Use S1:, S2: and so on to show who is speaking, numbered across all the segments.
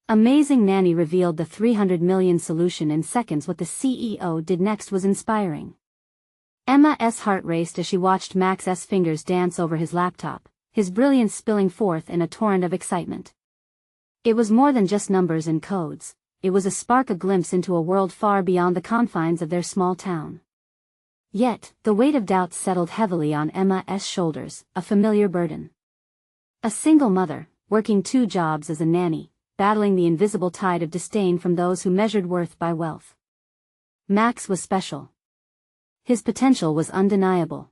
S1: Amazing Nanny revealed the 300 million solution in seconds. What the CEO did next was inspiring. Emma's heart raced as she watched Max's fingers dance over his laptop, his brilliance spilling forth in a torrent of excitement. It was more than just numbers and codes, it was a glimpse into a world far beyond the confines of their small town. Yet, the weight of doubt settled heavily on Emma's shoulders, a familiar burden. A single mother, working 2 jobs as a nanny, battling the invisible tide of disdain from those who measured worth by wealth. Max was special. His potential was undeniable.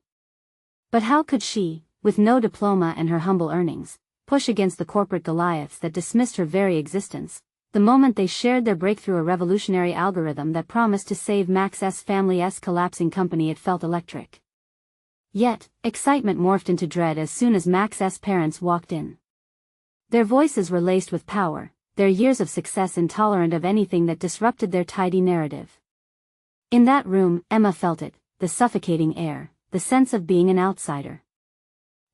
S1: But how could she, with no diploma and her humble earnings, push against the corporate Goliaths that dismissed her very existence, the moment they shared their breakthrough, a revolutionary algorithm that promised to save Max's family's collapsing company? It felt electric. Yet, excitement morphed into dread as soon as Max's parents walked in. Their voices were laced with power, their years of success intolerant of anything that disrupted their tidy narrative. In that room, Emma felt it, the suffocating air, the sense of being an outsider.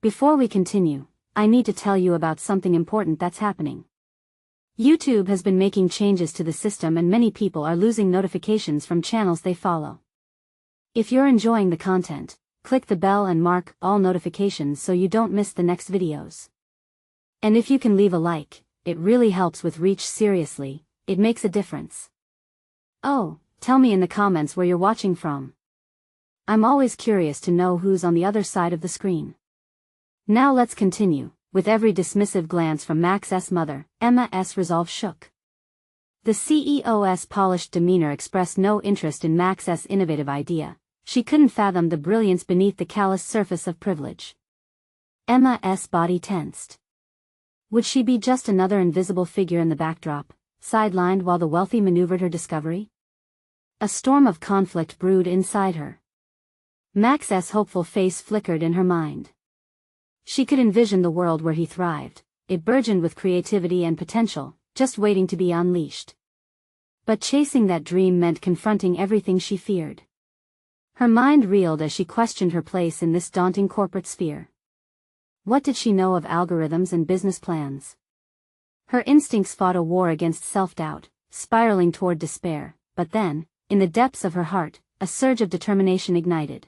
S1: Before we continue, I need to tell you about something important that's happening. YouTube has been making changes to the system and many people are losing notifications from channels they follow. If you're enjoying the content, click the bell and mark all notifications so you don't miss the next videos. And if you can leave a like, it really helps with reach. Seriously, it makes a difference. Oh, tell me in the comments where you're watching from. I'm always curious to know who's on the other side of the screen. Now let's continue. With every dismissive glance from Max's mother, Emma's resolve shook. The CEO's polished demeanor expressed no interest in Max's innovative idea. She couldn't fathom the brilliance beneath the callous surface of privilege. Emma's body tensed. Would she be just another invisible figure in the backdrop, sidelined while the wealthy maneuvered her discovery? A storm of conflict brewed inside her. Max's hopeful face flickered in her mind. She could envision the world where he thrived, it burgeoned with creativity and potential, just waiting to be unleashed. But chasing that dream meant confronting everything she feared. Her mind reeled as she questioned her place in this daunting corporate sphere. What did she know of algorithms and business plans? Her instincts fought a war against self-doubt, spiraling toward despair, but then, in the depths of her heart, a surge of determination ignited.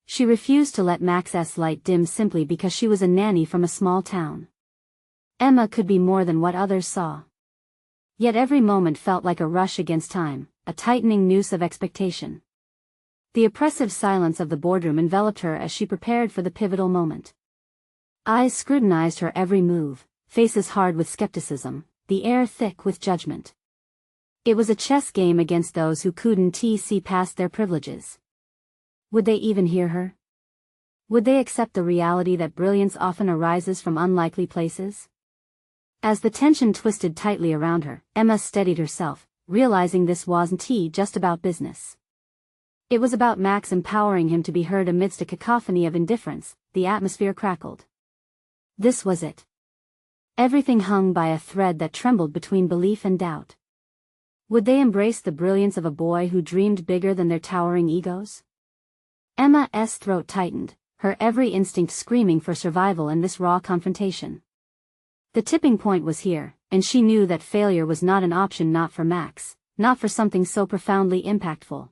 S1: She refused to let Max's light dim simply because she was a nanny from a small town. Emma could be more than what others saw. Yet every moment felt like a rush against time, a tightening noose of expectation. The oppressive silence of the boardroom enveloped her as she prepared for the pivotal moment. Eyes scrutinized her every move, faces hard with skepticism, the air thick with judgment. It was a chess game against those who couldn't see past their privileges. Would they even hear her? Would they accept the reality that brilliance often arises from unlikely places? As the tension twisted tightly around her, Emma steadied herself, realizing this wasn't just about business. It was about Max, empowering him to be heard amidst a cacophony of indifference. The atmosphere crackled. This was it. Everything hung by a thread that trembled between belief and doubt. Would they embrace the brilliance of a boy who dreamed bigger than their towering egos? Emma's throat tightened, her every instinct screaming for survival in this raw confrontation. The tipping point was here, and she knew that failure was not an option, not for Max, not for something so profoundly impactful.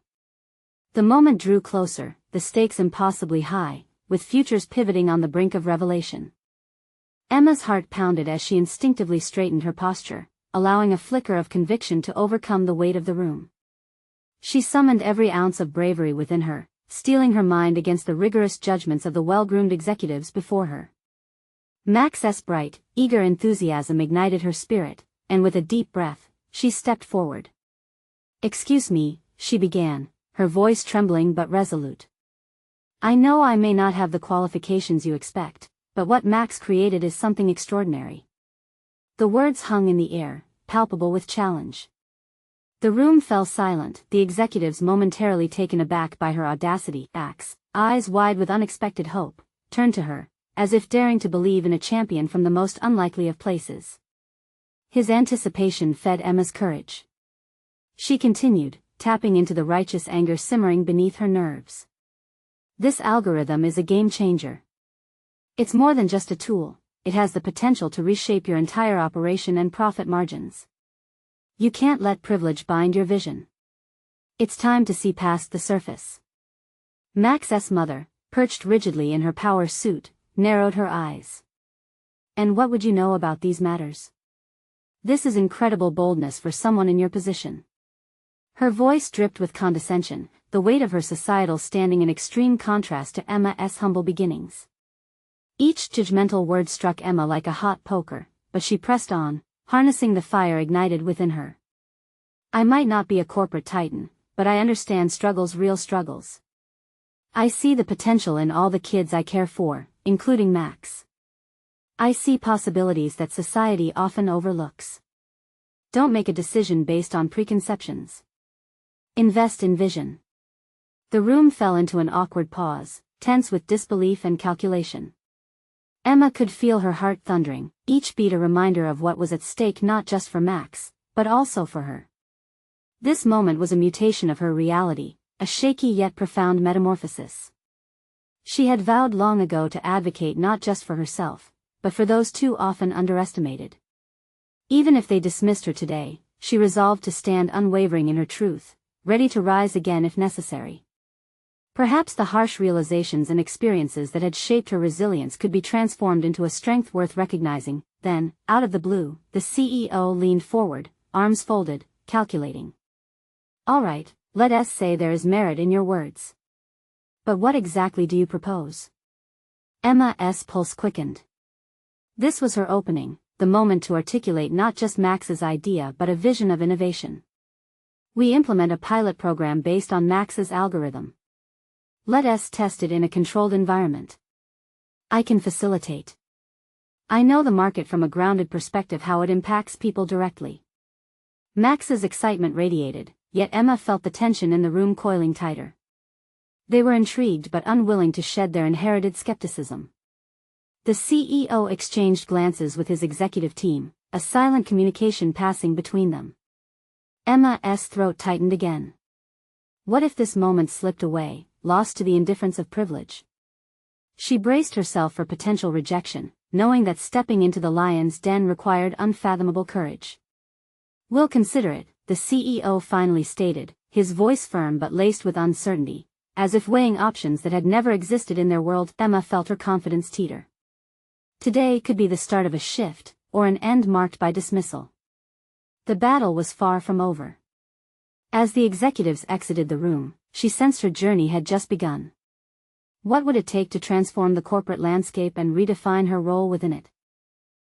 S1: The moment drew closer, the stakes impossibly high, with futures pivoting on the brink of revelation. Emma's heart pounded as she instinctively straightened her posture, allowing a flicker of conviction to overcome the weight of the room. She summoned every ounce of bravery within her, steeling her mind against the rigorous judgments of the well-groomed executives before her. Max's bright, eager enthusiasm ignited her spirit, and with a deep breath, she stepped forward. "Excuse me," she began, her voice trembling but resolute. "I know I may not have the qualifications you expect, but what Max created is something extraordinary." The words hung in the air, palpable with challenge. The room fell silent, the executives momentarily taken aback by her audacity. Max, eyes wide with unexpected hope, turned to her, as if daring to believe in a champion from the most unlikely of places. His anticipation fed Emma's courage. She continued, tapping into the righteous anger simmering beneath her nerves. "This algorithm is a game changer. It's more than just a tool, it has the potential to reshape your entire operation and profit margins. You can't let privilege bind your vision. It's time to see past the surface. Max's mother, perched rigidly in her power suit, narrowed her eyes. And what would you know about these matters? This is incredible boldness for someone in your position. Her voice dripped with condescension, the weight of her societal standing in extreme contrast to Emma's humble beginnings. Each judgmental word struck Emma like a hot poker, but she pressed on, harnessing the fire ignited within her. I might not be a corporate titan, but I understand struggles, real struggles. I see the potential in all the kids I care for, including Max. I see possibilities that society often overlooks. Don't make a decision based on preconceptions. Invest in vision. The room fell into an awkward pause, tense with disbelief and calculation. Emma could feel her heart thundering, each beat a reminder of what was at stake, not just for Max, but also for her. This moment was a mutation of her reality, a shaky yet profound metamorphosis. She had vowed long ago to advocate not just for herself, but for those too often underestimated. Even if they dismissed her today, she resolved to stand unwavering in her truth, ready to rise again if necessary. Perhaps the harsh realizations and experiences that had shaped her resilience could be transformed into a strength worth recognizing. Then, out of the blue, the CEO leaned forward, arms folded, calculating. All right, let us say there is merit in your words. But what exactly do you propose? Emma's pulse quickened. This was her opening, the moment to articulate not just Max's idea but a vision of innovation. We implement a pilot program based on Max's algorithm. Let us test it in a controlled environment. I can facilitate. I know the market from a grounded perspective, how it impacts people directly. Max's excitement radiated, yet Emma felt the tension in the room coiling tighter. They were intrigued but unwilling to shed their inherited skepticism. The CEO exchanged glances with his executive team, a silent communication passing between them. Emma's throat tightened again. What if this moment slipped away, lost to the indifference of privilege? She braced herself for potential rejection, knowing that stepping into the lion's den required unfathomable courage. We'll consider it, the CEO finally stated, his voice firm but laced with uncertainty, as if weighing options that had never existed in their world. Emma felt her confidence teeter. Today could be the start of a shift, or an end marked by dismissal. The battle was far from over. As the executives exited the room, she sensed her journey had just begun. What would it take to transform the corporate landscape and redefine her role within it?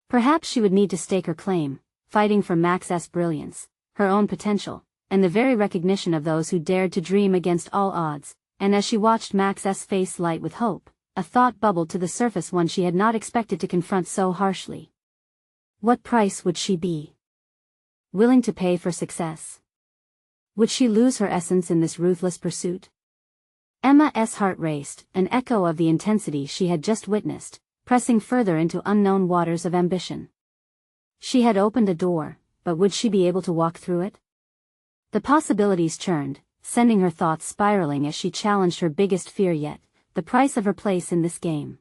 S1: Perhaps she would need to stake her claim, fighting for Max's brilliance, her own potential, and the very recognition of those who dared to dream against all odds. And as she watched Max's face light with hope, a thought bubbled to the surface, one she had not expected to confront so harshly. What price would she be willing to pay for success? Would she lose her essence in this ruthless pursuit? Emma's heart raced, an echo of the intensity she had just witnessed, pressing further into unknown waters of ambition. She had opened a door, but would she be able to walk through it? The possibilities churned, sending her thoughts spiraling as she challenged her biggest fear yet, the price of her place in this game.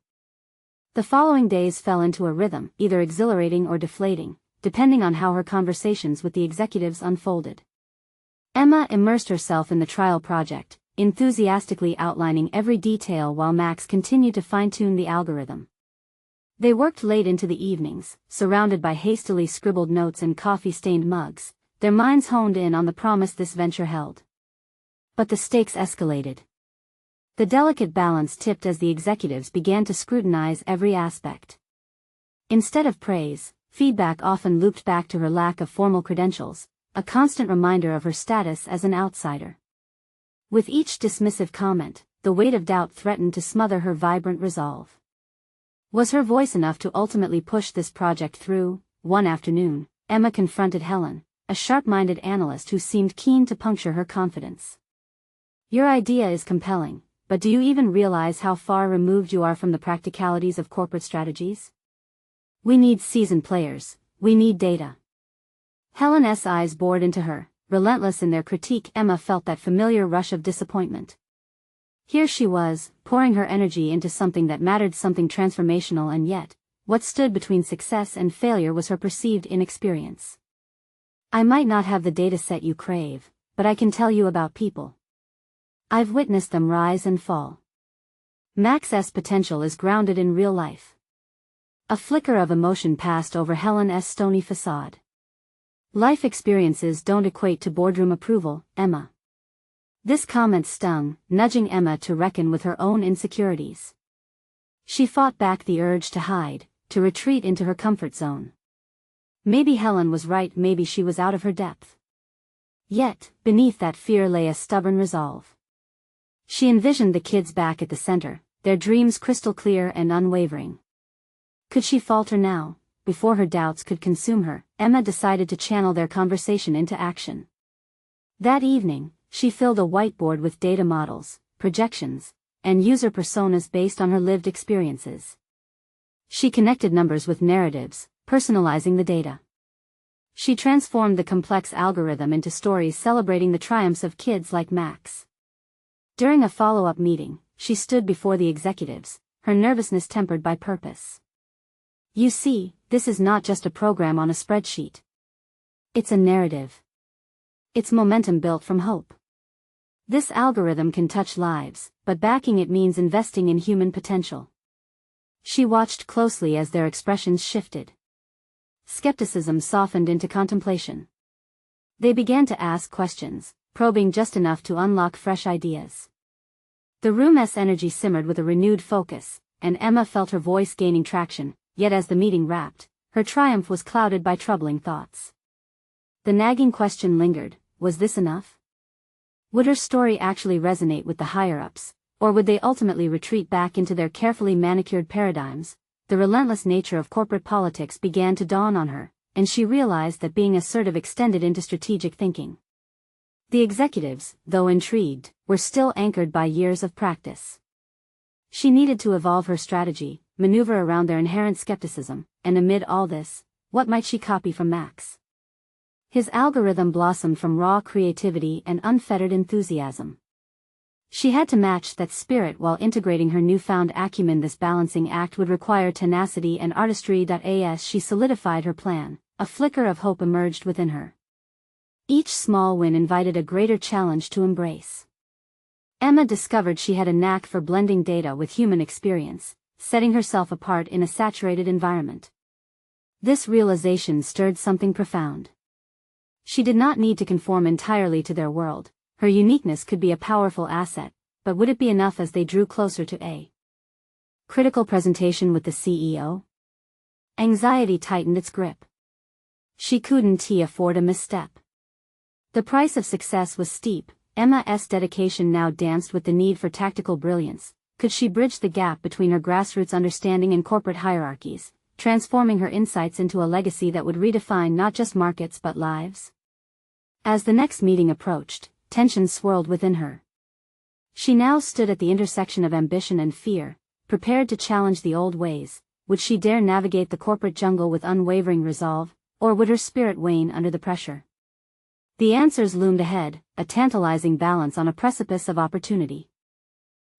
S1: The following days fell into a rhythm, either exhilarating or deflating, depending on how her conversations with the executives unfolded. Emma immersed herself in the trial project, enthusiastically outlining every detail while Max continued to fine-tune the algorithm. They worked late into the evenings, surrounded by hastily scribbled notes and coffee-stained mugs, their minds honed in on the promise this venture held. But the stakes escalated. The delicate balance tipped as the executives began to scrutinize every aspect. Instead of praise, feedback often looped back to her lack of formal credentials, a constant reminder of her status as an outsider. With each dismissive comment, the weight of doubt threatened to smother her vibrant resolve. Was her voice enough to ultimately push this project through? One afternoon, Emma confronted Helen, a sharp-minded analyst who seemed keen to puncture her confidence. Your idea is compelling, but do you even realize how far removed you are from the practicalities of corporate strategies? We need seasoned players, we need data. Helen's eyes bored into her, relentless in their critique. Emma felt that familiar rush of disappointment. Here she was, pouring her energy into something that mattered, something transformational, and yet, what stood between success and failure was her perceived inexperience. I might not have the data set you crave, but I can tell you about people. I've witnessed them rise and fall. Max's potential is grounded in real life. A flicker of emotion passed over Helen's stony facade. Life experiences don't equate to boardroom approval, Emma. This comment stung, nudging Emma to reckon with her own insecurities. She fought back the urge to hide, to retreat into her comfort zone. Maybe Helen was right, maybe she was out of her depth. Yet, beneath that fear lay a stubborn resolve. She envisioned the kids back at the center, their dreams crystal clear and unwavering. Could she falter now? Before her doubts could consume her, Emma decided to channel their conversation into action. That evening, she filled a whiteboard with data models, projections, and user personas based on her lived experiences. She connected numbers with narratives, personalizing the data. She transformed the complex algorithm into stories celebrating the triumphs of kids like Max. During a follow-up meeting, she stood before the executives, her nervousness tempered by purpose. You see, this is not just a program on a spreadsheet. It's a narrative. It's momentum built from hope. This algorithm can touch lives, but backing it means investing in human potential. She watched closely as their expressions shifted. Skepticism softened into contemplation. They began to ask questions, probing just enough to unlock fresh ideas. The room's energy simmered with a renewed focus, and Emma felt her voice gaining traction, yet as the meeting wrapped, her triumph was clouded by troubling thoughts. The nagging question lingered, was this enough? Would her story actually resonate with the higher-ups, or would they ultimately retreat back into their carefully manicured paradigms? The relentless nature of corporate politics began to dawn on her, and she realized that being assertive extended into strategic thinking. The executives, though intrigued, were still anchored by years of practice. She needed to evolve her strategy, maneuver around their inherent skepticism, and amid all this, what might she copy from Max? His algorithm blossomed from raw creativity and unfettered enthusiasm. She had to match that spirit while integrating her newfound acumen. This balancing act would require tenacity and artistry. As she solidified her plan, a flicker of hope emerged within her. Each small win invited a greater challenge to embrace. Emma discovered she had a knack for blending data with human experience, setting herself apart in a saturated environment. This realization stirred something profound. She did not need to conform entirely to their world. Her uniqueness could be a powerful asset, but would it be enough as they drew closer to a critical presentation with the CEO? Anxiety tightened its grip. She couldn't afford a misstep. The price of success was steep. Emma's dedication now danced with the need for tactical brilliance. Could she bridge the gap between her grassroots understanding and corporate hierarchies, transforming her insights into a legacy that would redefine not just markets but lives? As the next meeting approached, tension swirled within her. She now stood at the intersection of ambition and fear, prepared to challenge the old ways. Would she dare navigate the corporate jungle with unwavering resolve, or would her spirit wane under the pressure? The answers loomed ahead, a tantalizing balance on a precipice of opportunity.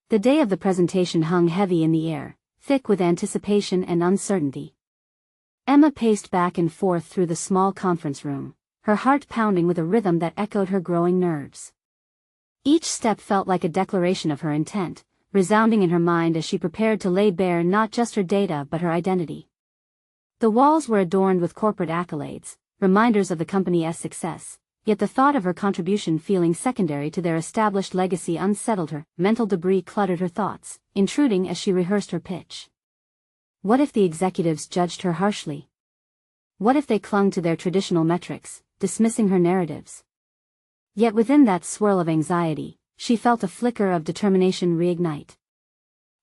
S1: The day of the presentation hung heavy in the air, thick with anticipation and uncertainty. Emma paced back and forth through the small conference room, her heart pounding with a rhythm that echoed her growing nerves. Each step felt like a declaration of her intent, resounding in her mind as she prepared to lay bare not just her data but her identity. The walls were adorned with corporate accolades, reminders of the company's success, yet the thought of her contribution feeling secondary to their established legacy unsettled her. Mental debris cluttered her thoughts, intruding as she rehearsed her pitch. What if the executives judged her harshly? What if they clung to their traditional metrics, dismissing her narratives? Yet within that swirl of anxiety, she felt a flicker of determination reignite.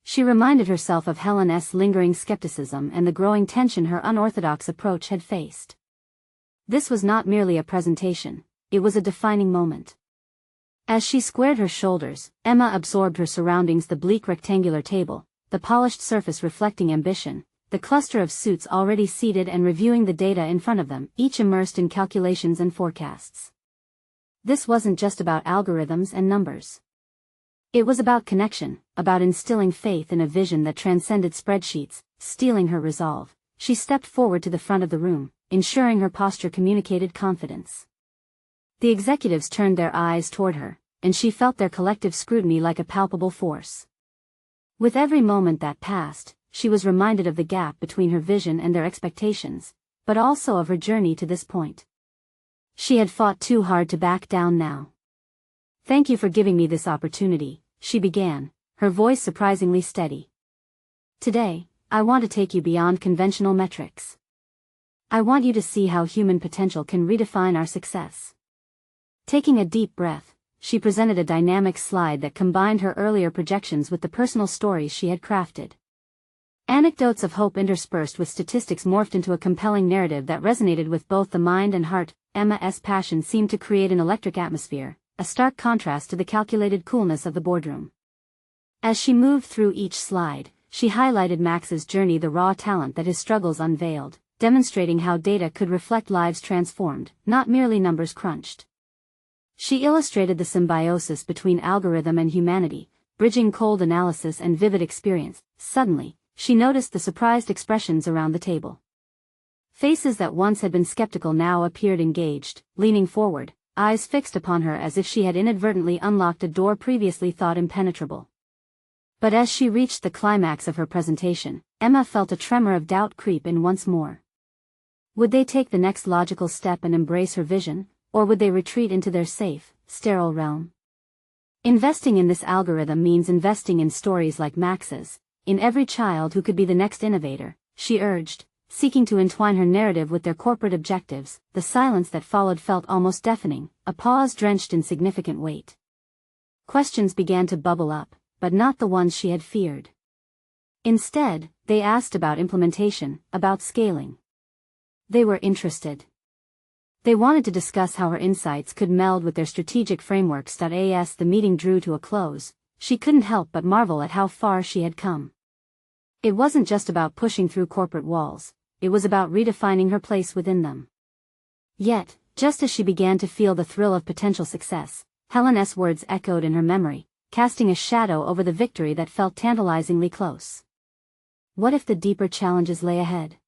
S1: She reminded herself of Helen's lingering skepticism and the growing tension her unorthodox approach had faced. This was not merely a presentation, it was a defining moment. As she squared her shoulders, Emma absorbed her surroundings: the bleak rectangular table, the polished surface reflecting ambition, the cluster of suits already seated and reviewing the data in front of them, each immersed in calculations and forecasts. This wasn't just about algorithms and numbers. It was about connection, about instilling faith in a vision that transcended spreadsheets, stealing her resolve. She stepped forward to the front of the room, ensuring her posture communicated confidence. The executives turned their eyes toward her, and she felt their collective scrutiny like a palpable force. With every moment that passed, she was reminded of the gap between her vision and their expectations, but also of her journey to this point. She had fought too hard to back down now. "Thank you for giving me this opportunity," she began, her voice surprisingly steady. "Today, I want to take you beyond conventional metrics. I want you to see how human potential can redefine our success." Taking a deep breath, she presented a dynamic slide that combined her earlier projections with the personal stories she had crafted. Anecdotes of hope interspersed with statistics morphed into a compelling narrative that resonated with both the mind and heart. Emma's passion seemed to create an electric atmosphere, a stark contrast to the calculated coolness of the boardroom. As she moved through each slide, she highlighted Max's journey, the raw talent that his struggles unveiled, demonstrating how data could reflect lives transformed, not merely numbers crunched. She illustrated the symbiosis between algorithm and humanity, bridging cold analysis and vivid experience. Suddenly, she noticed the surprised expressions around the table. Faces that once had been skeptical now appeared engaged, leaning forward, eyes fixed upon her as if she had inadvertently unlocked a door previously thought impenetrable. But as she reached the climax of her presentation, Emma felt a tremor of doubt creep in once more. Would they take the next logical step and embrace her vision, or would they retreat into their safe, sterile realm? Investing in this algorithm means investing in stories like Max's, in every child who could be the next innovator, she urged, seeking to entwine her narrative with their corporate objectives. The silence that followed felt almost deafening, a pause drenched in significant weight. Questions began to bubble up, but not the ones she had feared. Instead, they asked about implementation, about scaling. They were interested. They wanted to discuss how her insights could meld with their strategic frameworks. As the meeting drew to a close, she couldn't help but marvel at how far she had come. It wasn't just about pushing through corporate walls, it was about redefining her place within them. Yet, just as she began to feel the thrill of potential success, Helen's words echoed in her memory, casting a shadow over the victory that felt tantalizingly close. What if the deeper challenges lay ahead?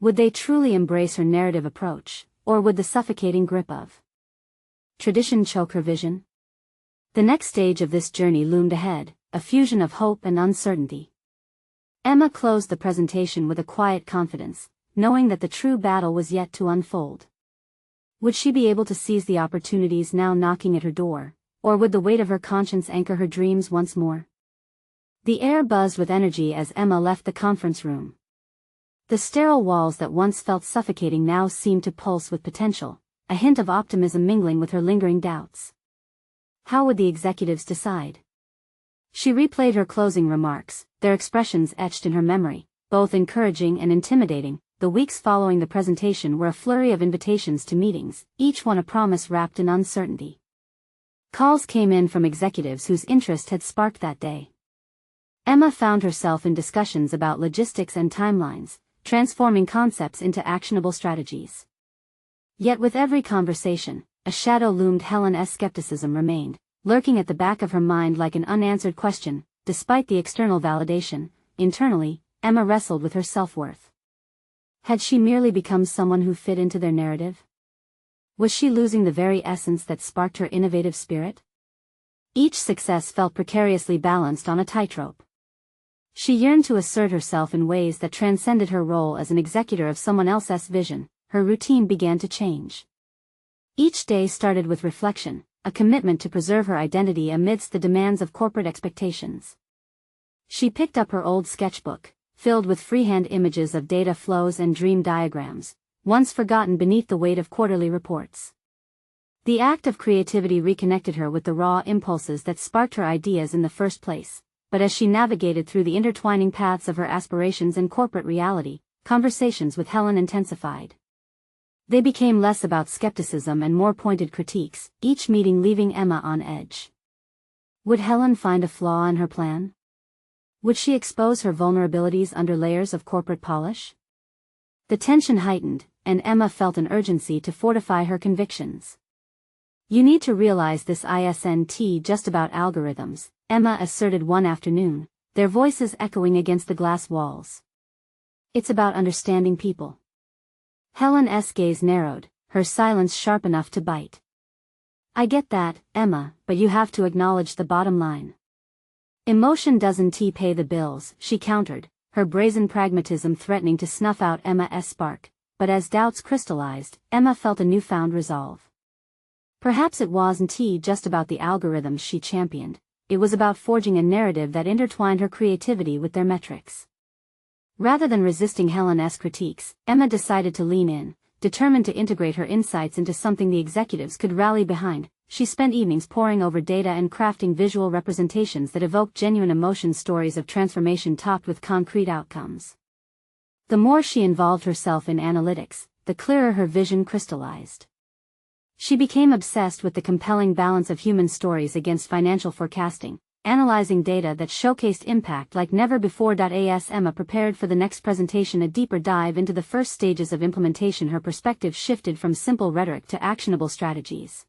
S1: Would they truly embrace her narrative approach, or would the suffocating grip of tradition choke her vision? The next stage of this journey loomed ahead, a fusion of hope and uncertainty. Emma closed the presentation with a quiet confidence, knowing that the true battle was yet to unfold. Would she be able to seize the opportunities now knocking at her door, or would the weight of her conscience anchor her dreams once more? The air buzzed with energy as Emma left the conference room. The sterile walls that once felt suffocating now seemed to pulse with potential, a hint of optimism mingling with her lingering doubts. How would the executives decide? She replayed her closing remarks, their expressions etched in her memory, both encouraging and intimidating. The weeks following the presentation were a flurry of invitations to meetings, each one a promise wrapped in uncertainty. Calls came in from executives whose interest had sparked that day. Emma found herself in discussions about logistics and timelines, transforming concepts into actionable strategies. Yet with every conversation, a shadow loomed. Helen's skepticism remained, lurking at the back of her mind like an unanswered question. Despite the external validation, internally, Emma wrestled with her self-worth. Had she merely become someone who fit into their narrative? Was she losing the very essence that sparked her innovative spirit? Each success felt precariously balanced on a tightrope. She yearned to assert herself in ways that transcended her role as an executor of someone else's vision. Her routine began to change. Each day started with reflection, a commitment to preserve her identity amidst the demands of corporate expectations. She picked up her old sketchbook, filled with freehand images of data flows and dream diagrams, once forgotten beneath the weight of quarterly reports. The act of creativity reconnected her with the raw impulses that sparked her ideas in the first place, but as she navigated through the intertwining paths of her aspirations and corporate reality, conversations with Helen intensified. They became less about skepticism and more pointed critiques, each meeting leaving Emma on edge. Would Helen find a flaw in her plan? Would she expose her vulnerabilities under layers of corporate polish? The tension heightened, and Emma felt an urgency to fortify her convictions. "You need to realize this isn't just about algorithms," Emma asserted one afternoon, their voices echoing against the glass walls. It's about understanding people. Helen's gaze narrowed, her silence sharp enough to bite. I get that, Emma, but you have to acknowledge the bottom line. Emotion doesn't pay the bills, she countered, her brazen pragmatism threatening to snuff out Emma's spark, but as doubts crystallized, Emma felt a newfound resolve. Perhaps it wasn't just about the algorithms she championed, it was about forging a narrative that intertwined her creativity with their metrics. Rather than resisting Helen's critiques, Emma decided to lean in, determined to integrate her insights into something the executives could rally behind. She spent evenings poring over data and crafting visual representations that evoked genuine emotion, stories of transformation topped with concrete outcomes. The more she involved herself in analytics, the clearer her vision crystallized. She became obsessed with the compelling balance of human stories against financial forecasting, analyzing data that showcased impact like never before. As Emma prepared for the next presentation, a deeper dive into the first stages of implementation, her perspective shifted from simple rhetoric to actionable strategies.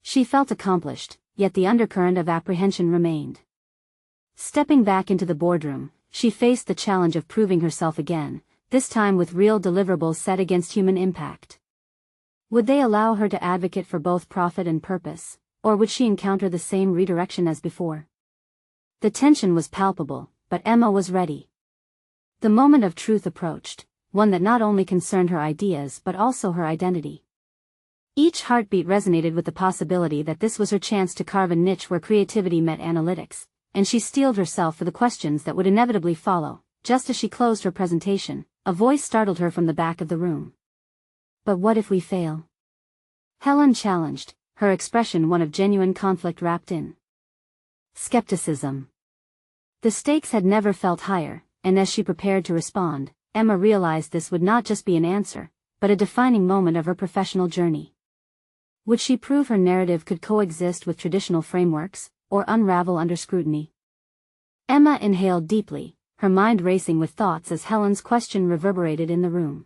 S1: She felt accomplished, yet the undercurrent of apprehension remained. Stepping back into the boardroom, she faced the challenge of proving herself again, this time with real deliverables set against human impact. Would they allow her to advocate for both profit and purpose, or would she encounter the same redirection as before? The tension was palpable, but Emma was ready. The moment of truth approached, one that not only concerned her ideas but also her identity. Each heartbeat resonated with the possibility that this was her chance to carve a niche where creativity met analytics, and she steeled herself for the questions that would inevitably follow. Just as she closed her presentation, a voice startled her from the back of the room. But what if we fail? Helen challenged, her expression one of genuine conflict wrapped in skepticism. The stakes had never felt higher, and as she prepared to respond, Emma realized this would not just be an answer, but a defining moment of her professional journey. Would she prove her narrative could coexist with traditional frameworks, or unravel under scrutiny? Emma inhaled deeply, her mind racing with thoughts as Helen's question reverberated in the room.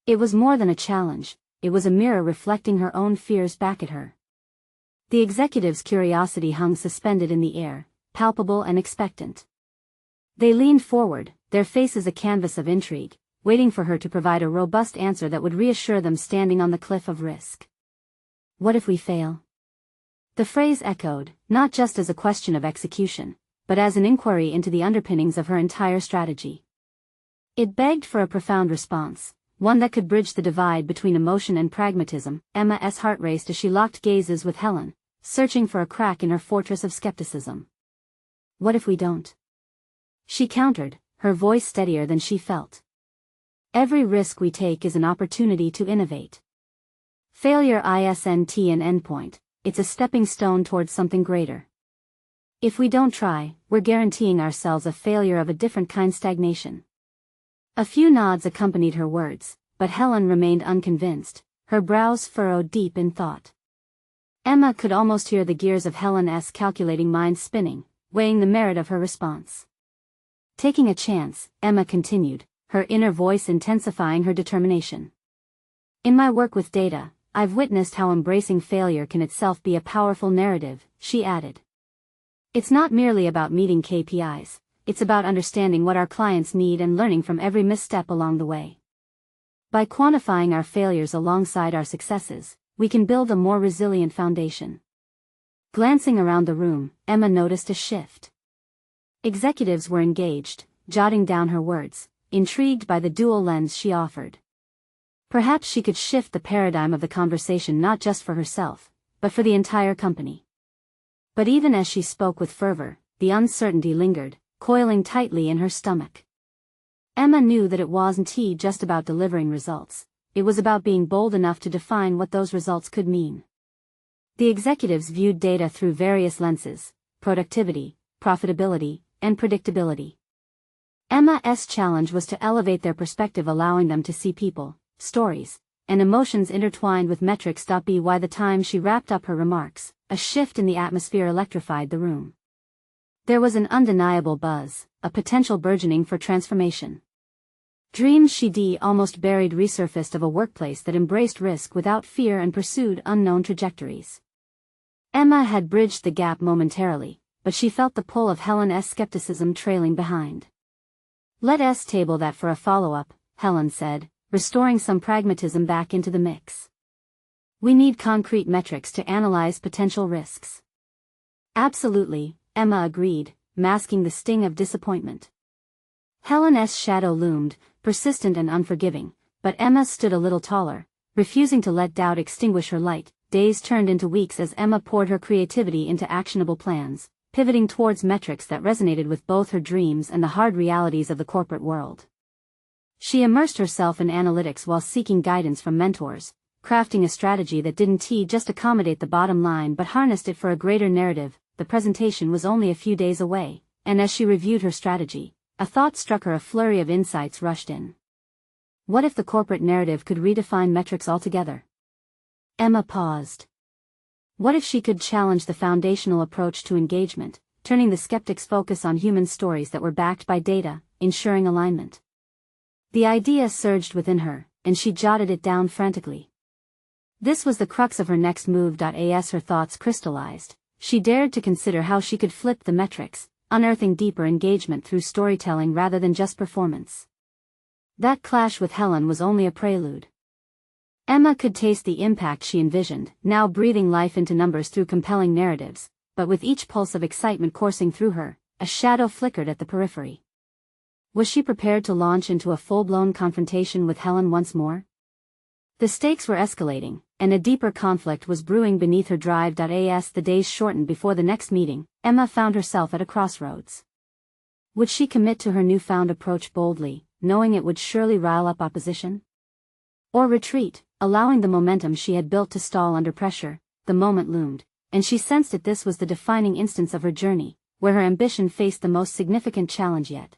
S1: It was more than a challenge, it was a mirror reflecting her own fears back at her. The executive's curiosity hung suspended in the air, palpable and expectant. They leaned forward, their faces a canvas of intrigue, waiting for her to provide a robust answer that would reassure them standing on the cliff of risk. What if we fail? The phrase echoed, not just as a question of execution, but as an inquiry into the underpinnings of her entire strategy. It begged for a profound response, one that could bridge the divide between emotion and pragmatism. Emma's heart raced as she locked gazes with Helen, searching for a crack in her fortress of skepticism. What if we don't? She countered, her voice steadier than she felt. Every risk we take is an opportunity to innovate. Failure isn't an endpoint, it's a stepping stone towards something greater. If we don't try, we're guaranteeing ourselves a failure of a different kind, stagnation. A few nods accompanied her words, but Helen remained unconvinced, her brows furrowed deep in thought. Emma could almost hear the gears of Helen's calculating mind spinning, weighing the merit of her response. Taking a chance, Emma continued, her inner voice intensifying her determination. In my work with data, I've witnessed how embracing failure can itself be a powerful narrative, she added. It's not merely about meeting KPIs, it's about understanding what our clients need and learning from every misstep along the way. By quantifying our failures alongside our successes, we can build a more resilient foundation. Glancing around the room, Emma noticed a shift. Executives were engaged, jotting down her words, intrigued by the dual lens she offered. Perhaps she could shift the paradigm of the conversation not just for herself, but for the entire company. But even as she spoke with fervor, the uncertainty lingered, coiling tightly in her stomach. Emma knew that it wasn't just about delivering results, it was about being bold enough to define what those results could mean. The executives viewed data through various lenses: productivity, profitability, and predictability. Emma's challenge was to elevate their perspective, allowing them to see people, stories, and emotions intertwined with metrics. By the time she wrapped up her remarks, a shift in the atmosphere electrified the room. There was an undeniable buzz, a potential burgeoning for transformation. Dreams she'd almost buried resurfaced of a workplace that embraced risk without fear and pursued unknown trajectories. Emma had bridged the gap momentarily, but she felt the pull of Helen's skepticism trailing behind. Let's table that for a follow-up, Helen said, restoring some pragmatism back into the mix. We need concrete metrics to analyze potential risks. Absolutely, Emma agreed, masking the sting of disappointment. Helen's shadow loomed, persistent and unforgiving, but Emma stood a little taller, refusing to let doubt extinguish her light. Days turned into weeks as Emma poured her creativity into actionable plans, pivoting towards metrics that resonated with both her dreams and the hard realities of the corporate world. She immersed herself in analytics while seeking guidance from mentors, crafting a strategy that didn't just accommodate the bottom line but harnessed it for a greater narrative. The presentation was only a few days away, and as she reviewed her strategy, a thought struck her. A flurry of insights rushed in. What if the corporate narrative could redefine metrics altogether? Emma paused. What if she could challenge the foundational approach to engagement, turning the skeptic's focus on human stories that were backed by data, ensuring alignment? The idea surged within her, and she jotted it down frantically. This was the crux of her next move. As her thoughts crystallized, she dared to consider how she could flip the metrics, unearthing deeper engagement through storytelling rather than just performance. That clash with Helen was only a prelude. Emma could taste the impact she envisioned, now breathing life into numbers through compelling narratives, but with each pulse of excitement coursing through her, a shadow flickered at the periphery. Was she prepared to launch into a full-blown confrontation with Helen once more? The stakes were escalating, and a deeper conflict was brewing beneath her drive. As the days shortened before the next meeting, Emma found herself at a crossroads. Would she commit to her newfound approach boldly, knowing it would surely rile up opposition? Or retreat, allowing the momentum she had built to stall under pressure? The moment loomed, and she sensed that this was the defining instance of her journey, where her ambition faced the most significant challenge yet.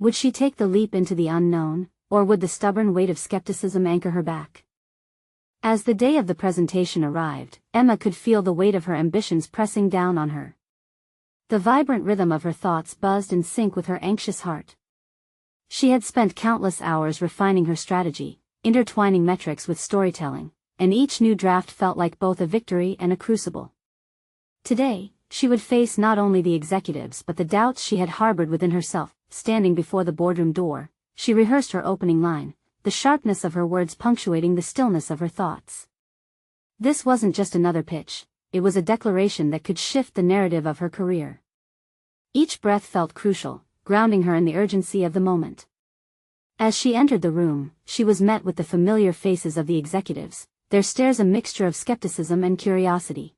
S1: Would she take the leap into the unknown, or would the stubborn weight of skepticism anchor her back? As the day of the presentation arrived, Emma could feel the weight of her ambitions pressing down on her. The vibrant rhythm of her thoughts buzzed in sync with her anxious heart. She had spent countless hours refining her strategy, intertwining metrics with storytelling, and each new draft felt like both a victory and a crucible. Today, she would face not only the executives but the doubts she had harbored within herself. Standing before the boardroom door, she rehearsed her opening line, the sharpness of her words punctuating the stillness of her thoughts. This wasn't just another pitch, it was a declaration that could shift the narrative of her career. Each breath felt crucial, grounding her in the urgency of the moment. As she entered the room, she was met with the familiar faces of the executives, their stares a mixture of skepticism and curiosity.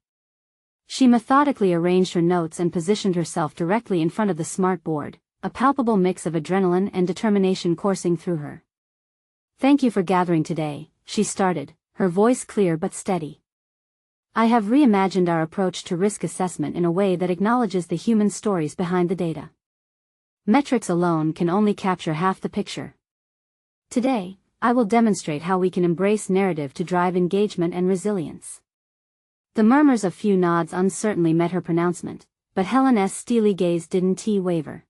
S1: She methodically arranged her notes and positioned herself directly in front of the smart board, a palpable mix of adrenaline and determination coursing through her. Thank you for gathering today, she started, her voice clear but steady. I have reimagined our approach to risk assessment in a way that acknowledges the human stories behind the data. Metrics alone can only capture half the picture. Today, I will demonstrate how we can embrace narrative to drive engagement and resilience. The murmurs of few nods uncertainly met her pronouncement, but Helen's steely gaze didn't waver.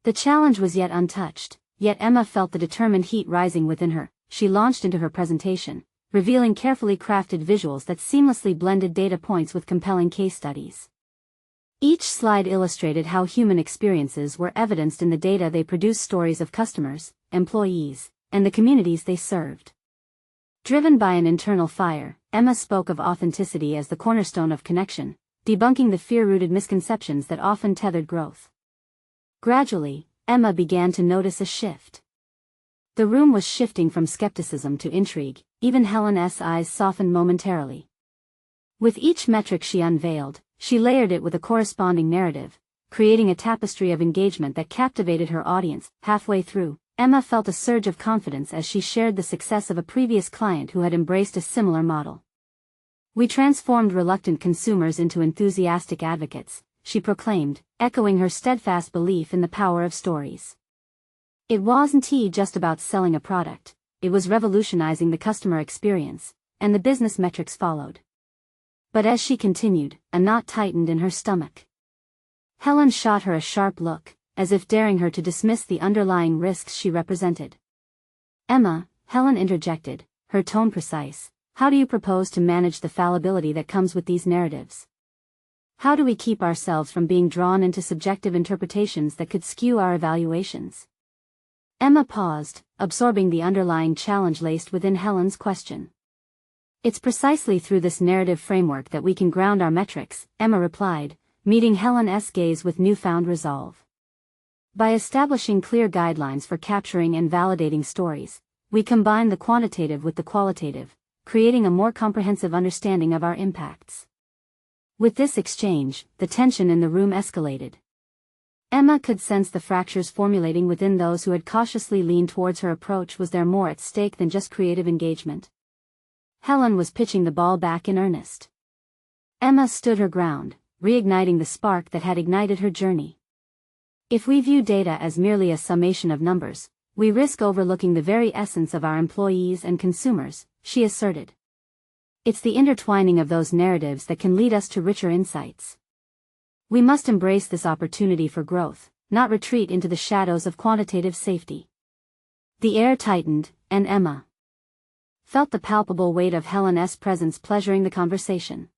S1: The challenge was yet untouched, yet Emma felt the determined heat rising within her. She launched into her presentation, revealing carefully crafted visuals that seamlessly blended data points with compelling case studies. Each slide illustrated how human experiences were evidenced in the data they produced, stories of customers, employees, and the communities they served. Driven by an internal fire, Emma spoke of authenticity as the cornerstone of connection, debunking the fear-rooted misconceptions that often tethered growth. Gradually, Emma began to notice a shift. The room was shifting from skepticism to intrigue, even Helen's eyes softened momentarily. With each metric she unveiled, she layered it with a corresponding narrative, creating a tapestry of engagement that captivated her audience. Halfway through, Emma felt a surge of confidence as she shared the success of a previous client who had embraced a similar model. We transformed reluctant consumers into enthusiastic advocates, she proclaimed, echoing her steadfast belief in the power of stories. It wasn't just about selling a product, it was revolutionizing the customer experience, and the business metrics followed. But as she continued, a knot tightened in her stomach. Helen shot her a sharp look, as if daring her to dismiss the underlying risks she represented. Emma, Helen interjected, her tone precise, how do you propose to manage the fallibility that comes with these narratives? How do we keep ourselves from being drawn into subjective interpretations that could skew our evaluations? Emma paused, absorbing the underlying challenge laced within Helen's question. It's precisely through this narrative framework that we can ground our metrics, Emma replied, meeting Helen's gaze with newfound resolve. By establishing clear guidelines for capturing and validating stories, we combine the quantitative with the qualitative, creating a more comprehensive understanding of our impacts. With this exchange, the tension in the room escalated. Emma could sense the fractures formulating within those who had cautiously leaned towards her approach. Was there more at stake than just creative engagement? Helen was pitching the ball back in earnest. Emma stood her ground, reigniting the spark that had ignited her journey. If we view data as merely a summation of numbers, we risk overlooking the very essence of our employees and consumers, she asserted. It's the intertwining of those narratives that can lead us to richer insights. We must embrace this opportunity for growth, not retreat into the shadows of quantitative safety. The air tightened, and Emma felt the palpable weight of Helen's presence pleasuring the conversation.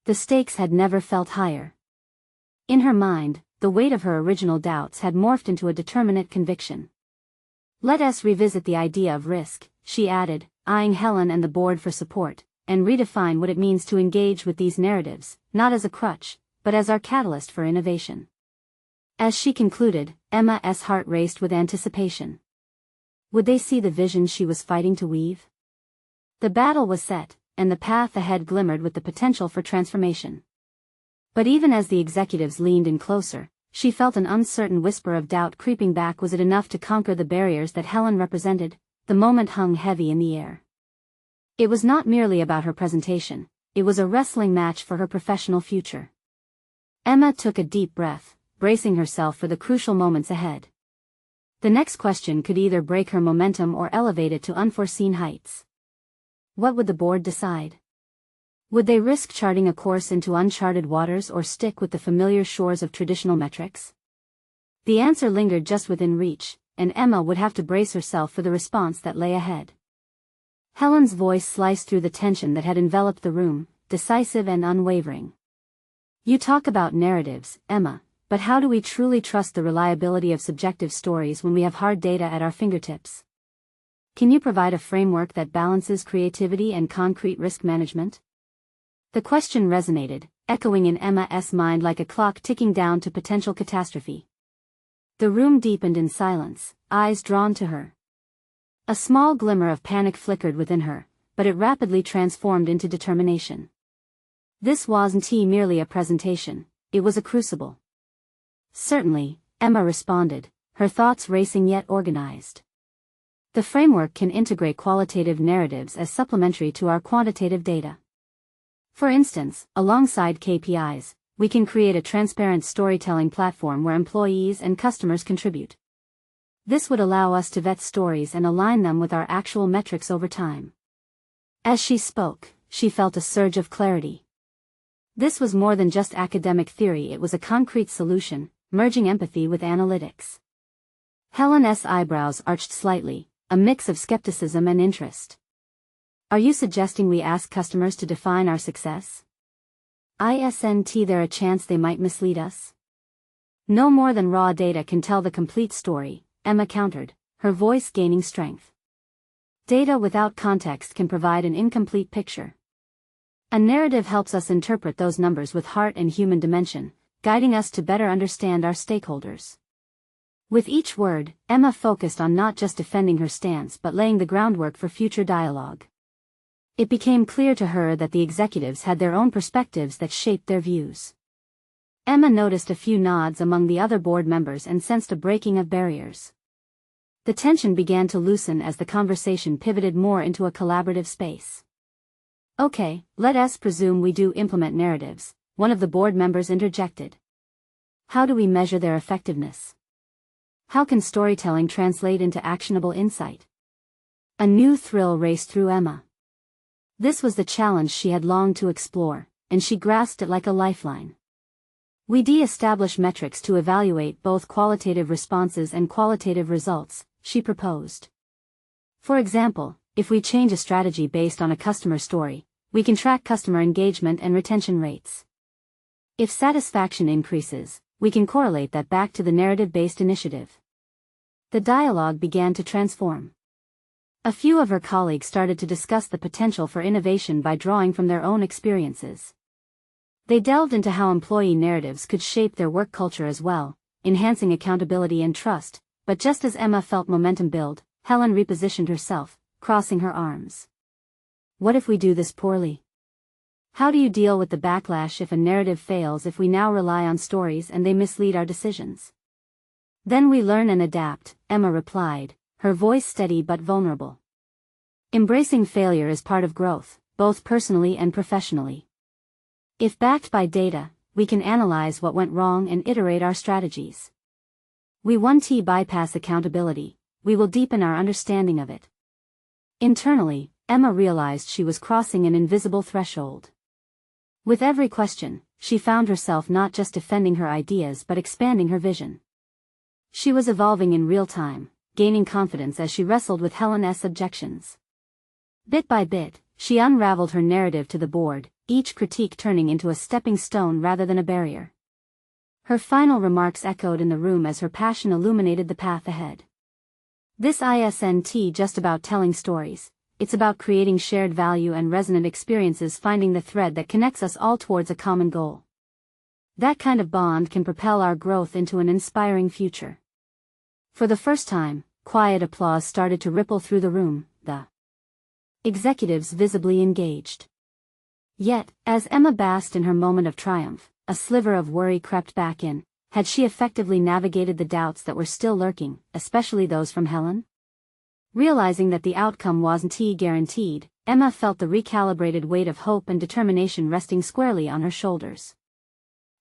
S1: The stakes had never felt higher. In her mind, the weight of her original doubts had morphed into a determinate conviction. Let us revisit the idea of risk, she added, eyeing Helen and the board for support, and redefine what it means to engage with these narratives, not as a crutch, but as our catalyst for innovation. As she concluded, Emma's heart raced with anticipation. Would they see the vision she was fighting to weave? The battle was set, and the path ahead glimmered with the potential for transformation. But even as the executives leaned in closer, she felt an uncertain whisper of doubt creeping back. Was it enough to conquer the barriers that Helen represented? The moment hung heavy in the air. It was not merely about her presentation, it was a wrestling match for her professional future. Emma took a deep breath, bracing herself for the crucial moments ahead. The next question could either break her momentum or elevate it to unforeseen heights. What would the board decide? Would they risk charting a course into uncharted waters or stick with the familiar shores of traditional metrics? The answer lingered just within reach, and Emma would have to brace herself for the response that lay ahead. Helen's voice sliced through the tension that had enveloped the room, decisive and unwavering. You talk about narratives, Emma, but how do we truly trust the reliability of subjective stories when we have hard data at our fingertips? Can you provide a framework that balances creativity and concrete risk management? The question resonated, echoing in Emma's mind like a clock ticking down to potential catastrophe. The room deepened in silence, eyes drawn to her. A small glimmer of panic flickered within her, but it rapidly transformed into determination. This wasn't merely a presentation, it was a crucible. Certainly, Emma responded, her thoughts racing yet organized. The framework can integrate qualitative narratives as supplementary to our quantitative data. For instance, alongside KPIs, we can create a transparent storytelling platform where employees and customers contribute. This would allow us to vet stories and align them with our actual metrics over time. As she spoke, she felt a surge of clarity. This was more than just academic theory, it was a concrete solution, merging empathy with analytics. Helen's eyebrows arched slightly, a mix of skepticism and interest. Are you suggesting we ask customers to define our success? Isn't there a chance they might mislead us? No more than raw data can tell the complete story, Emma countered, her voice gaining strength. Data without context can provide an incomplete picture. A narrative helps us interpret those numbers with heart and human dimension, guiding us to better understand our stakeholders. With each word, Emma focused on not just defending her stance but laying the groundwork for future dialogue. It became clear to her that the executives had their own perspectives that shaped their views. Emma noticed a few nods among the other board members and sensed a breaking of barriers. The tension began to loosen as the conversation pivoted more into a collaborative space. Okay, let us presume we do implement narratives, one of the board members interjected. How do we measure their effectiveness? How can storytelling translate into actionable insight? A new thrill raced through Emma. This was the challenge she had longed to explore, and she grasped it like a lifeline. We establish metrics to evaluate both qualitative responses and qualitative results, she proposed. For example, if we change a strategy based on a customer story, we can track customer engagement and retention rates. If satisfaction increases, we can correlate that back to the narrative-based initiative. The dialogue began to transform. A few of her colleagues started to discuss the potential for innovation by drawing from their own experiences. They delved into how employee narratives could shape their work culture as well, enhancing accountability and trust. But just as Emma felt momentum build, Helen repositioned herself, crossing her arms. What if we do this poorly? How do you deal with the backlash if a narrative fails if we now rely on stories and they mislead our decisions? Then we learn and adapt, Emma replied, her voice steady but vulnerable. Embracing failure is part of growth, both personally and professionally. If backed by data, we can analyze what went wrong and iterate our strategies. We won't bypass accountability, we will deepen our understanding of it. Internally, Emma realized she was crossing an invisible threshold. With every question, she found herself not just defending her ideas but expanding her vision. She was evolving in real time, gaining confidence as she wrestled with Helen's objections. Bit by bit, she unraveled her narrative to the board, each critique turning into a stepping stone rather than a barrier. Her final remarks echoed in the room as her passion illuminated the path ahead. This isn't just about telling stories. It's about creating shared value and resonant experiences, finding the thread that connects us all towards a common goal. That kind of bond can propel our growth into an inspiring future. For the first time, quiet applause started to ripple through the room, the executives visibly engaged. Yet, as Emma basked in her moment of triumph, a sliver of worry crept back in. Had she effectively navigated the doubts that were still lurking, especially those from Helen? Realizing that the outcome wasn't guaranteed, Emma felt the recalibrated weight of hope and determination resting squarely on her shoulders.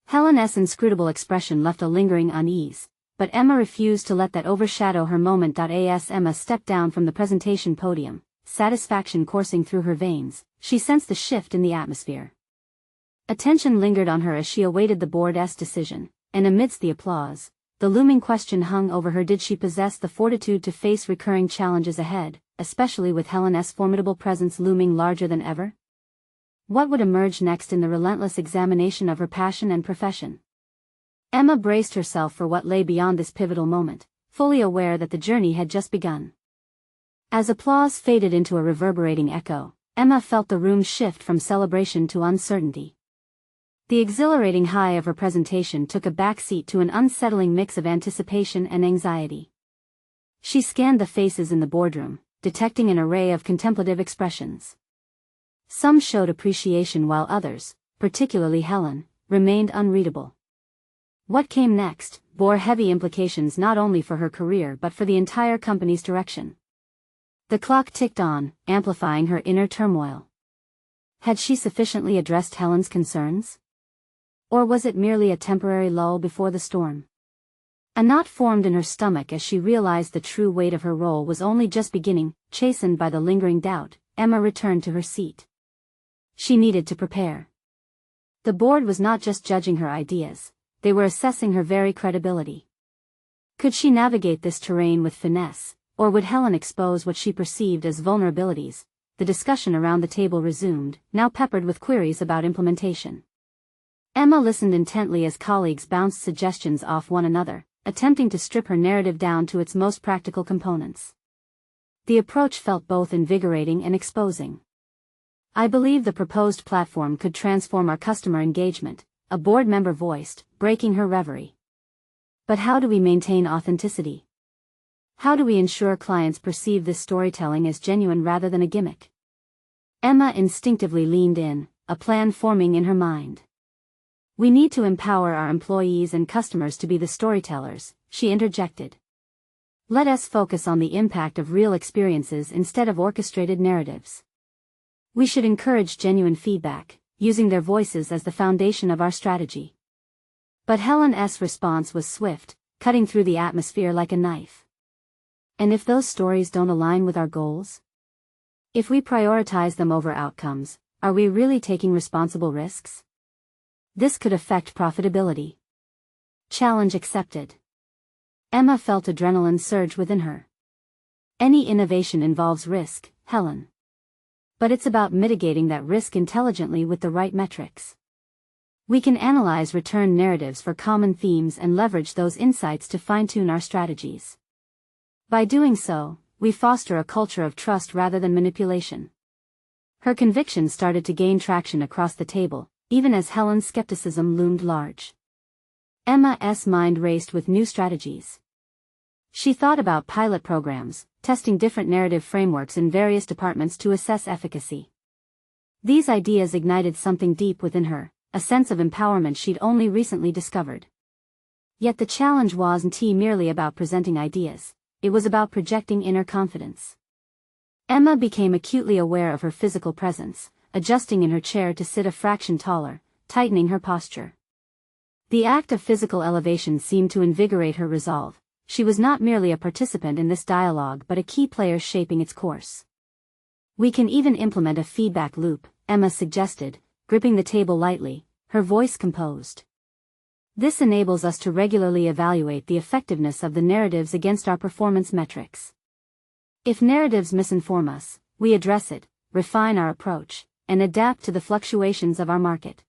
S1: Helen's inscrutable expression left a lingering unease, but Emma refused to let that overshadow her moment. As Emma stepped down from the presentation podium, satisfaction coursing through her veins, she sensed the shift in the atmosphere. Attention lingered on her as she awaited the board's decision, and amidst the applause, the looming question hung over her: did she possess the fortitude to face recurring challenges ahead, especially with Helen's formidable presence looming larger than ever? What would emerge next in the relentless examination of her passion and profession? Emma braced herself for what lay beyond this pivotal moment, fully aware that the journey had just begun. As applause faded into a reverberating echo, Emma felt the room shift from celebration to uncertainty. The exhilarating high of her presentation took a backseat to an unsettling mix of anticipation and anxiety. She scanned the faces in the boardroom, detecting an array of contemplative expressions. Some showed appreciation while others, particularly Helen, remained unreadable. What came next bore heavy implications not only for her career but for the entire company's direction. The clock ticked on, amplifying her inner turmoil. Had she sufficiently addressed Helen's concerns? Or was it merely a temporary lull before the storm? A knot formed in her stomach as she realized the true weight of her role was only just beginning. Chastened by the lingering doubt, Emma returned to her seat. She needed to prepare. The board was not just judging her ideas, they were assessing her very credibility. Could she navigate this terrain with finesse, or would Helen expose what she perceived as vulnerabilities? The discussion around the table resumed, now peppered with queries about implementation. Emma listened intently as colleagues bounced suggestions off one another, attempting to strip her narrative down to its most practical components. The approach felt both invigorating and exposing. "I believe the proposed platform could transform our customer engagement," a board member voiced, breaking her reverie. "But how do we maintain authenticity? How do we ensure clients perceive this storytelling as genuine rather than a gimmick?" Emma instinctively leaned in, a plan forming in her mind. "We need to empower our employees and customers to be the storytellers," she interjected. "Let us focus on the impact of real experiences instead of orchestrated narratives. We should encourage genuine feedback, using their voices as the foundation of our strategy." But Helen's response was swift, cutting through the atmosphere like a knife. "And if those stories don't align with our goals? If we prioritize them over outcomes, are we really taking responsible risks? This could affect profitability." Challenge accepted. Emma felt adrenaline surge within her. Any innovation involves risk, Helen. But it's about mitigating that risk intelligently with the right metrics. We can analyze return narratives for common themes and leverage those insights to fine-tune our strategies. By doing so, we foster a culture of trust rather than manipulation. Her conviction started to gain traction across the table, even as Helen's skepticism loomed large. Emma's mind raced with new strategies. She thought about pilot programs, testing different narrative frameworks in various departments to assess efficacy. These ideas ignited something deep within her, a sense of empowerment she'd only recently discovered. Yet the challenge wasn't merely about presenting ideas, it was about projecting inner confidence. Emma became acutely aware of her physical presence, adjusting in her chair to sit a fraction taller, tightening her posture. The act of physical elevation seemed to invigorate her resolve. She was not merely a participant in this dialogue but a key player shaping its course. We can even implement a feedback loop, Emma suggested, gripping the table lightly, her voice composed. This enables us to regularly evaluate the effectiveness of the narratives against our performance metrics. If narratives misinform us, we address it, refine our approach, and adapt to the fluctuations of our market.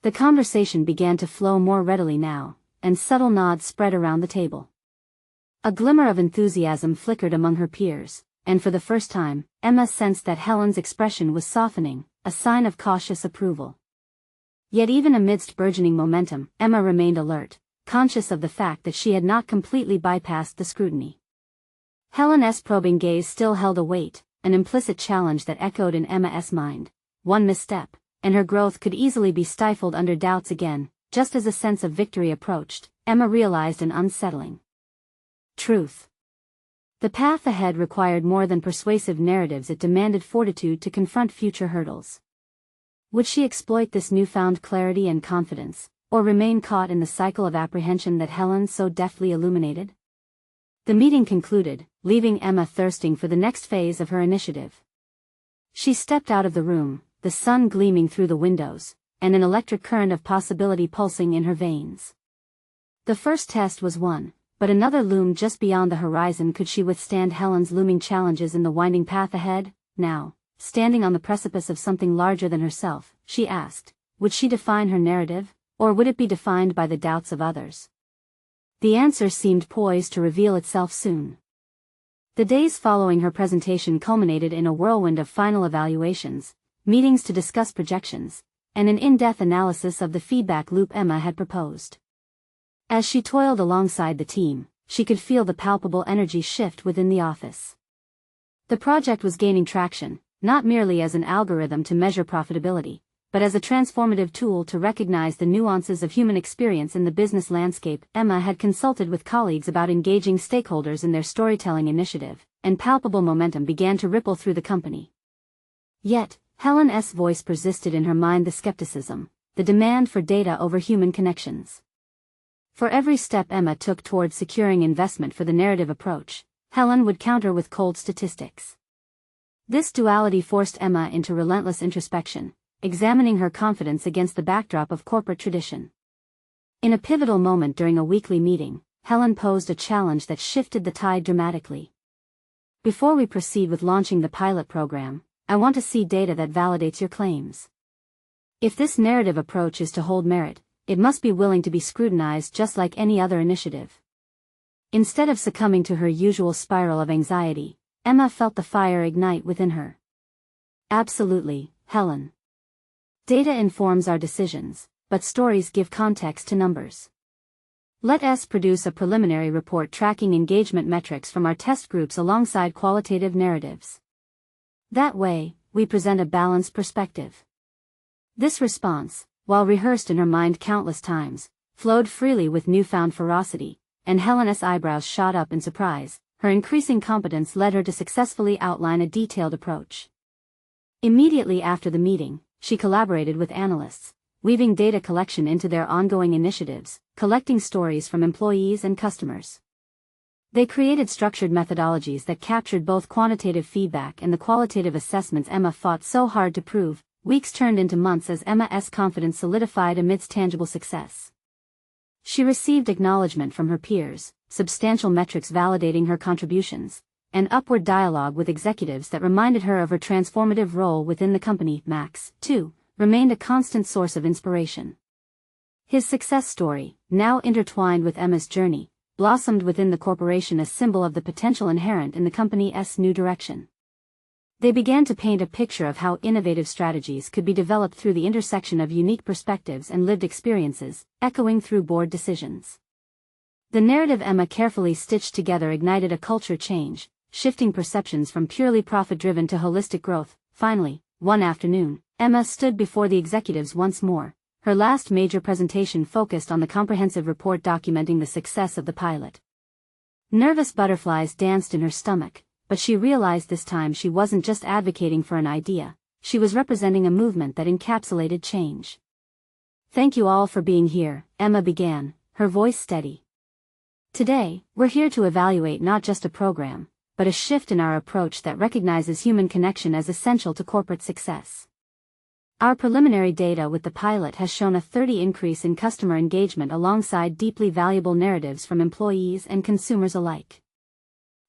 S1: The conversation began to flow more readily now, and subtle nods spread around the table. A glimmer of enthusiasm flickered among her peers, and for the first time, Emma sensed that Helen's expression was softening, a sign of cautious approval. Yet even amidst burgeoning momentum, Emma remained alert, conscious of the fact that she had not completely bypassed the scrutiny. Helen's probing gaze still held a weight, an implicit challenge that echoed in Emma's mind. One misstep, and her growth could easily be stifled under doubts again. Just as a sense of victory approached, Emma realized an unsettling truth. The path ahead required more than persuasive narratives, it demanded fortitude to confront future hurdles. Would she exploit this newfound clarity and confidence, or remain caught in the cycle of apprehension that Helen so deftly illuminated? The meeting concluded, leaving Emma thirsting for the next phase of her initiative. She stepped out of the room, the sun gleaming through the windows, and an electric current of possibility pulsing in her veins. The first test was won, but another loomed just beyond the horizon. Could she withstand Helen's looming challenges in the winding path ahead? Now, standing on the precipice of something larger than herself, she asked, would she define her narrative, or would it be defined by the doubts of others? The answer seemed poised to reveal itself soon. The days following her presentation culminated in a whirlwind of final evaluations, meetings to discuss projections, and an in-depth analysis of the feedback loop Emma had proposed. As she toiled alongside the team, she could feel the palpable energy shift within the office. The project was gaining traction, not merely as an algorithm to measure profitability, but as a transformative tool to recognize the nuances of human experience in the business landscape. Emma had consulted with colleagues about engaging stakeholders in their storytelling initiative, and palpable momentum began to ripple through the company. Yet, Helen's voice persisted in her mind, the skepticism, the demand for data over human connections. For every step Emma took towards securing investment for the narrative approach, Helen would counter with cold statistics. This duality forced Emma into relentless introspection, examining her confidence against the backdrop of corporate tradition. In a pivotal moment during a weekly meeting, Helen posed a challenge that shifted the tide dramatically. Before we proceed with launching the pilot program, I want to see data that validates your claims. If this narrative approach is to hold merit, it must be willing to be scrutinized just like any other initiative. Instead of succumbing to her usual spiral of anxiety, Emma felt the fire ignite within her. Absolutely, Helen. Data informs our decisions, but stories give context to numbers. Let us produce a preliminary report tracking engagement metrics from our test groups alongside qualitative narratives. That way, we present a balanced perspective. This response, while rehearsed in her mind countless times, flowed freely with newfound ferocity, and Helen's eyebrows shot up in surprise. Her increasing competence led her to successfully outline a detailed approach. Immediately after the meeting, she collaborated with analysts, weaving data collection into their ongoing initiatives, collecting stories from employees and customers. They created structured methodologies that captured both quantitative feedback and the qualitative assessments Emma fought so hard to prove. Weeks turned into months as Emma's confidence solidified amidst tangible success. She received acknowledgement from her peers, substantial metrics validating her contributions, and upward dialogue with executives that reminded her of her transformative role within the company. Max, too, remained a constant source of inspiration. His success story, now intertwined with Emma's journey, blossomed within the corporation, a symbol of the potential inherent in the company's new direction. They began to paint a picture of how innovative strategies could be developed through the intersection of unique perspectives and lived experiences, echoing through board decisions. The narrative Emma carefully stitched together ignited a culture change, shifting perceptions from purely profit-driven to holistic growth. Finally, one afternoon, Emma stood before the executives once more. Her last major presentation focused on the comprehensive report documenting the success of the pilot. Nervous butterflies danced in her stomach, but she realized this time she wasn't just advocating for an idea, she was representing a movement that encapsulated change. "Thank you all for being here," Emma began, her voice steady. "Today, we're here to evaluate not just a program, but a shift in our approach that recognizes human connection as essential to corporate success. Our preliminary data with the pilot has shown a 30% increase in customer engagement alongside deeply valuable narratives from employees and consumers alike."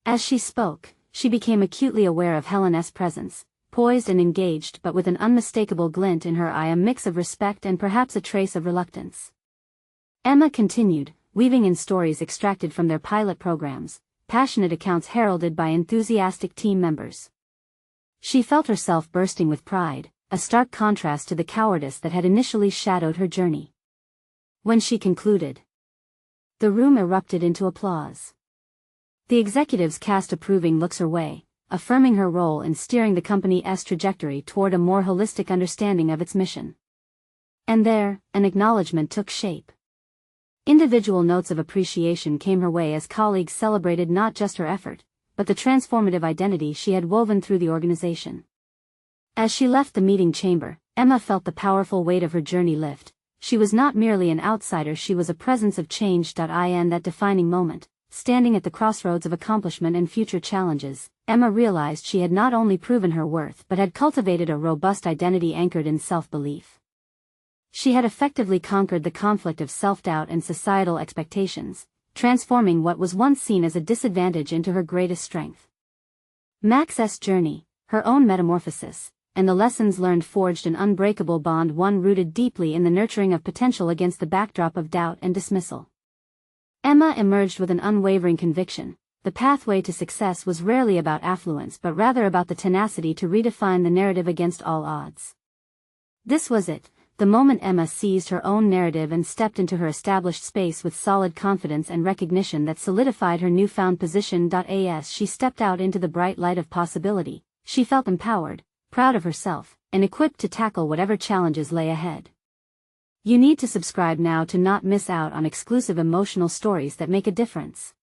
S1: As she spoke, she became acutely aware of Helen's presence, poised and engaged but with an unmistakable glint in her eye, a mix of respect and perhaps a trace of reluctance. Emma continued, weaving in stories extracted from their pilot programs, passionate accounts heralded by enthusiastic team members. She felt herself bursting with pride, a stark contrast to the cowardice that had initially shadowed her journey. When she concluded, the room erupted into applause. The executives cast approving looks her way, affirming her role in steering the company's trajectory toward a more holistic understanding of its mission. And there, an acknowledgement took shape. Individual notes of appreciation came her way as colleagues celebrated not just her effort, but the transformative identity she had woven through the organization. As she left the meeting chamber, Emma felt the powerful weight of her journey lift. She was not merely an outsider, she was a presence of change. In that defining moment, standing at the crossroads of accomplishment and future challenges, Emma realized she had not only proven her worth but had cultivated a robust identity anchored in self-belief. She had effectively conquered the conflict of self-doubt and societal expectations, transforming what was once seen as a disadvantage into her greatest strength. Max's journey, her own metamorphosis, and the lessons learned forged an unbreakable bond, one rooted deeply in the nurturing of potential against the backdrop of doubt and dismissal. Emma emerged with an unwavering conviction: the pathway to success was rarely about affluence but rather about the tenacity to redefine the narrative against all odds. This was it, the moment Emma seized her own narrative and stepped into her established space with solid confidence and recognition that solidified her newfound position. As she stepped out into the bright light of possibility, she felt empowered, proud of herself, and equipped to tackle whatever challenges lay ahead. You need to subscribe now to not miss out on exclusive emotional stories that make a difference.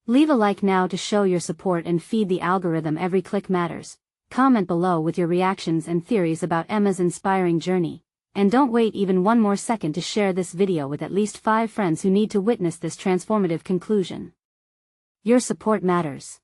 S1: Leave a like now to show your support and feed the algorithm. Every click matters. Comment below with your reactions and theories about Emma's inspiring journey. And don't wait even one more second to share this video with at least 5 friends who need to witness this transformative conclusion. Your support matters.